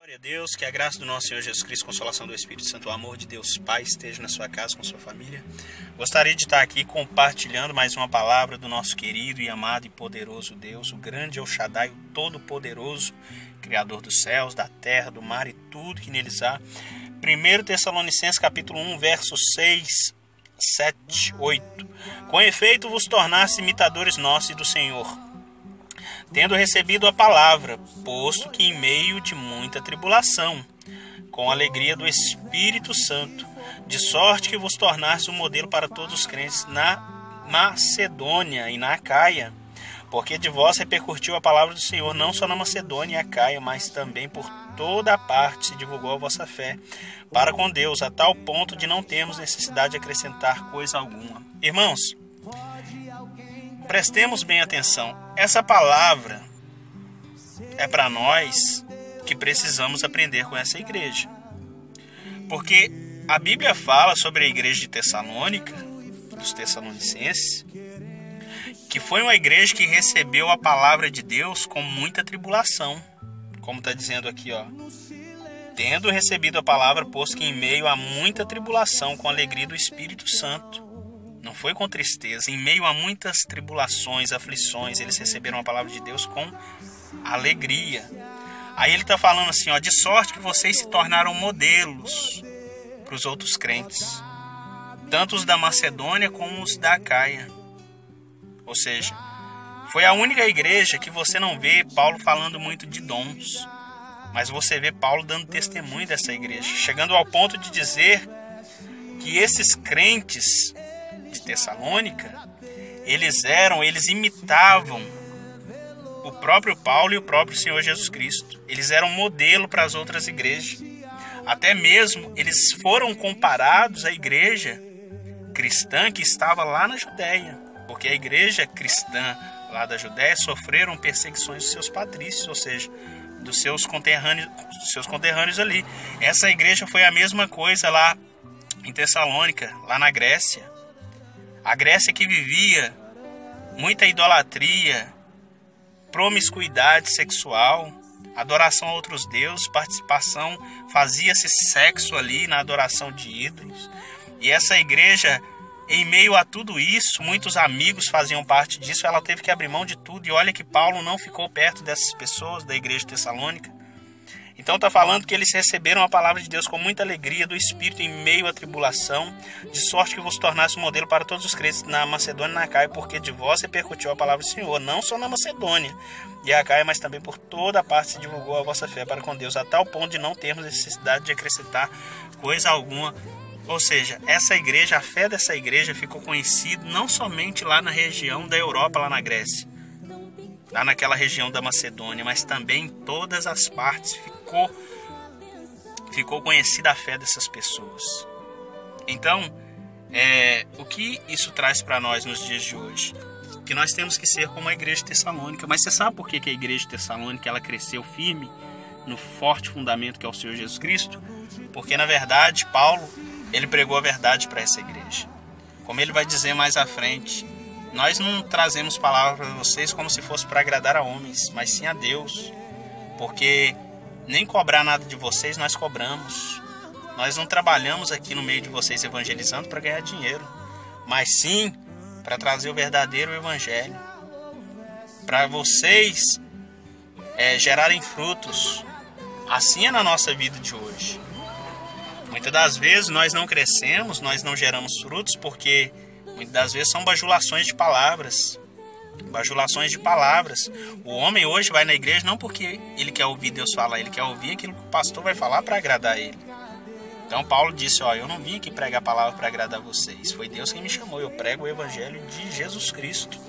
Glória a Deus, que a graça do nosso Senhor Jesus Cristo, consolação do Espírito Santo, o amor de Deus Pai esteja na sua casa, com sua família. Gostaria de estar aqui compartilhando mais uma palavra do nosso querido e amado e poderoso Deus, o grande El Shaddai, o Todo-Poderoso, Criador dos céus, da terra, do mar e tudo que neles há. 1 Tessalonicenses capítulo 1, versos 6, 7, 8. Com efeito vos tornaste imitadores nossos e do Senhor, tendo recebido a palavra, posto que em meio de muita tribulação, com a alegria do Espírito Santo, de sorte que vos tornaste um modelo para todos os crentes na Macedônia e na Acaia, porque de vós repercutiu a palavra do Senhor, não só na Macedônia e Acaia, mas também por toda a parte se divulgou a vossa fé para com Deus, a tal ponto de não termos necessidade de acrescentar coisa alguma. Irmãos, prestemos bem atenção. Essa palavra é para nós que precisamos aprender com essa igreja. Porque a Bíblia fala sobre a igreja de Tessalônica, dos Tessalonicenses, que foi uma igreja que recebeu a palavra de Deus com muita tribulação. Como está dizendo aqui, ó. Tendo recebido a palavra, posto que em meio a muita tribulação, com a alegria do Espírito Santo. Não foi com tristeza. Em meio a muitas tribulações, aflições, eles receberam a palavra de Deus com alegria. Aí ele está falando assim, ó, de sorte que vocês se tornaram modelos para os outros crentes, tanto os da Macedônia como os da Acaia. Ou seja, foi a única igreja que você não vê Paulo falando muito de dons, mas você vê Paulo dando testemunho dessa igreja, chegando ao ponto de dizer que esses crentes de Tessalônica, eles imitavam o próprio Paulo e o próprio Senhor Jesus Cristo. Eles eram modelo para as outras igrejas. Até mesmo eles foram comparados à igreja cristã que estava lá na Judéia, porque a igreja cristã lá da Judéia sofreram perseguições dos seus patrícios, ou seja, dos seus conterrâneos ali. Essa igreja foi a mesma coisa lá em Tessalônica, lá na Grécia. A Grécia que vivia muita idolatria, promiscuidade sexual, adoração a outros deuses, participação, fazia-se sexo ali na adoração de ídolos. E essa igreja, em meio a tudo isso, muitos amigos faziam parte disso, ela teve que abrir mão de tudo. E olha que Paulo não ficou perto dessas pessoas, da igreja de Tessalônica. Então está falando que eles receberam a palavra de Deus com muita alegria do Espírito em meio à tribulação, de sorte que vos tornasse um modelo para todos os crentes na Macedônia e na Acaia, porque de vós repercutiu a palavra do Senhor, não só na Macedônia e a Acaia, mas também por toda a parte se divulgou a vossa fé para com Deus, a tal ponto de não termos necessidade de acrescentar coisa alguma. Ou seja, essa igreja, a fé dessa igreja ficou conhecida não somente lá na região da Europa, lá na Grécia, lá naquela região da Macedônia, mas também em todas as partes ficou conhecida a fé dessas pessoas. Então, o que isso traz para nós nos dias de hoje? Que nós temos que ser como a igreja de Tessalônica. Mas você sabe por que a igreja de Tessalônica ela cresceu firme no forte fundamento que é o Senhor Jesus Cristo? Porque na verdade Paulo ele pregou a verdade para essa igreja. Como ele vai dizer mais à frente, nós não trazemos palavras para vocês como se fosse para agradar a homens, mas sim a Deus. Porque nem cobrar nada de vocês nós cobramos. Nós não trabalhamos aqui no meio de vocês evangelizando para ganhar dinheiro, mas sim para trazer o verdadeiro evangelho, para vocês gerarem frutos. Assim é na nossa vida de hoje. Muitas das vezes nós não crescemos, nós não geramos frutos, porque muitas das vezes são bajulações de palavras. Bajulações de palavras. O homem hoje vai na igreja não porque ele quer ouvir Deus falar, ele quer ouvir aquilo que o pastor vai falar para agradar ele. Então Paulo disse, eu não vim aqui pregar a palavra para agradar vocês, foi Deus quem me chamou, eu prego o evangelho de Jesus Cristo.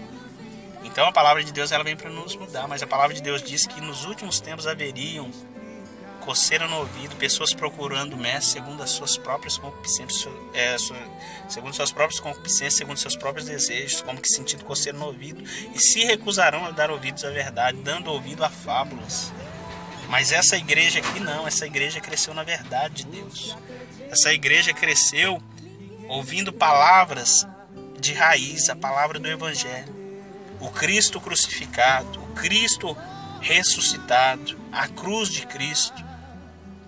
Então a palavra de Deus ela vem para nos mudar, mas a palavra de Deus diz que nos últimos tempos haveriam coceira no ouvido, pessoas procurando mestre segundo as suas próprias concupiscências, segundo seus próprios desejos, como que sentindo coceira no ouvido, e se recusarão a dar ouvidos à verdade, dando ouvido a fábulas. Mas essa igreja aqui não, essa igreja cresceu na verdade de Deus. Essa igreja cresceu ouvindo palavras de raiz, a palavra do evangelho. O Cristo crucificado, o Cristo ressuscitado, a cruz de Cristo.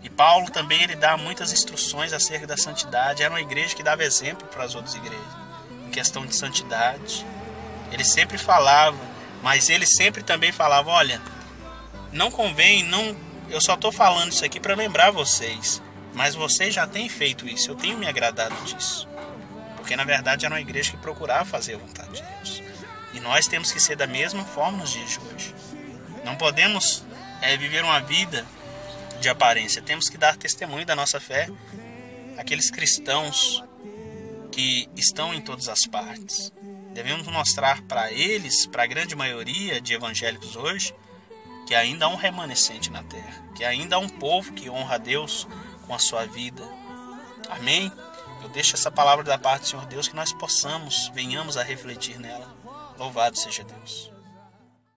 E Paulo também ele dá muitas instruções acerca da santidade. Era uma igreja que dava exemplo para as outras igrejas em questão de santidade. Ele sempre falava, mas ele sempre também falava, olha, não convém, eu só estou falando isso aqui para lembrar vocês, mas vocês já têm feito isso, eu tenho me agradado disso. Porque na verdade era uma igreja que procurava fazer a vontade de Deus. E nós temos que ser da mesma forma nos dias de hoje. Não podemos viver uma vida de aparência. Temos que dar testemunho da nossa fé àqueles cristãos que estão em todas as partes. Devemos mostrar para eles, para a grande maioria de evangélicos hoje, que ainda há um remanescente na terra, que ainda há um povo que honra a Deus com a sua vida. Amém? Eu deixo essa palavra da parte do Senhor Deus, que nós venhamos a refletir nela. Louvado seja Deus.